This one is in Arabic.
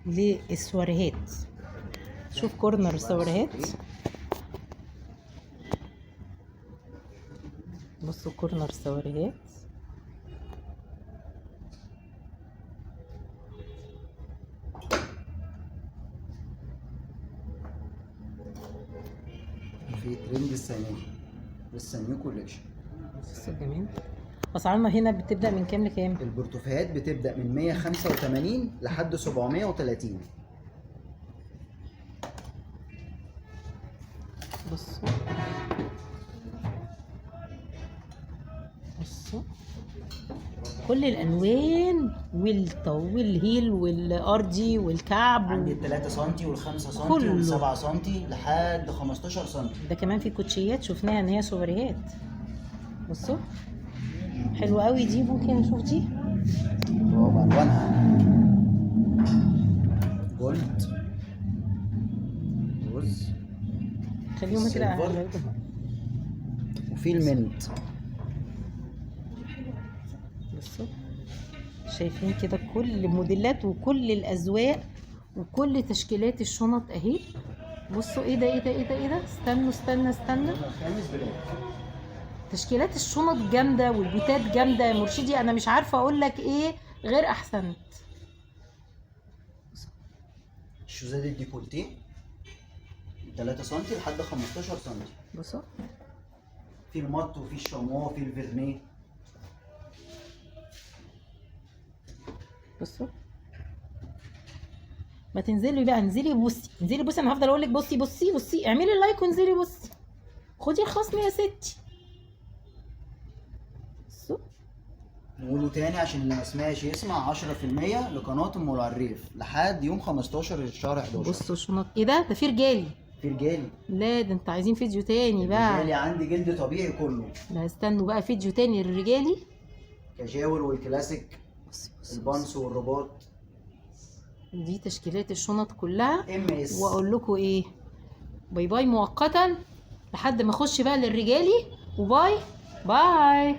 للسواريهات. شوف كورنر السواريهات، بصوا كورنر السواريهات. في ترند السنيو كوليكشن. بصوا جميل. اسعارنا هنا بتبدأ من كام لكام؟ البورتوفيهات بتبدأ من 185 لحد 730. بصوا بصوا كل الالوان والهيل والارضي والكعب عندي 3 سم وال5 سم كله. وال7 سم لحد 15 سم. ده كمان في كوتشيات شفناها ان هي سواريهات. بصوا حلوه قوي دي، ممكن نشوف دي. بألوانها جولد، روز، خليهم كده سيلفر. وفي المنت. بصوا شايفين كده كل موديلات وكل الاذواق وكل تشكيلات الشنط اهي. بصوا ايه ده ايه ده ايه ده ايه ده، استنوا خامس بلاد. تشكيلات الشنط جامده والبوتات جامده يا مرشدي، انا مش عارفه اقول لك ايه غير احسنت. الشوزات الديكولتيه 3 سم لحد 15 سم. بصوا في المط وفي الشاموا وفي الفيرنيه. بصوا ما تنزلي بقى، انزلي بصي، انزلي بصي، انا هفضل اقول لك بصي بصي بصي، اعملي لايك وانزلي بصي، خدي الخصم يا ستي. بصوا نقوله تاني عشان اللي ما سمعش يسمع. 10% لقناة ام العريف لحد يوم 15 الشهر 11. بصوا شنط ايه ده في رجالي. في رجالي. لا ده انت عايزين فيديو تاني بقى. رجالي عندي جلد طبيعي كله. لا استنوا بقى فيديو تاني للرجالي. كاجوال والكلاسيك، البانس والرباط. دي تشكيلات الشنط كلها. MS. واقول لكم ايه، باي باي مؤقتا لحد ما اخش بقى للرجالي، وباي باي.